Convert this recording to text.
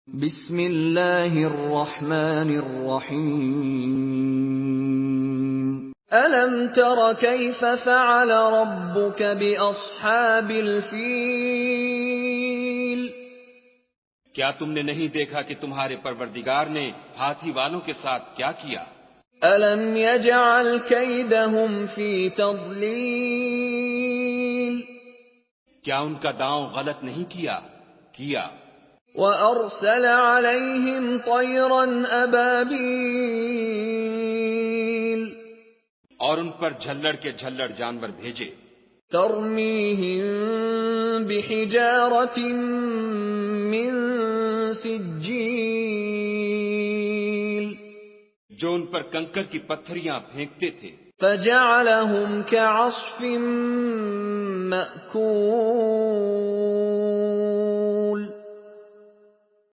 بسم اللہ الرحمن الرحیم ألم تر كيف فعل ربك بأصحاب الفیل؟ کیا تم نے نہیں دیکھا کہ تمہارے پروردگار نے ہاتھی والوں کے ساتھ کیا کیا؟ ألم يجعل كيدهم في تضلیل؟ کیا ان کا داؤں غلط نہیں کیا؟ وَأَرْسَلَ عَلَيْهِمْ طَيْرًا أَبَابِيلَ اور ان پر جھلڑ کے جھلڑ جانور بھیجے، تَرْمِيهِمْ بِحِجَارَةٍ مِّن سِجِّيلٍ جو ان پر کنکر کی پتھریاں پھینکتے تھے، فَجَعَلَهُمْ كَعَصْفٍ مَّأْكُولٍ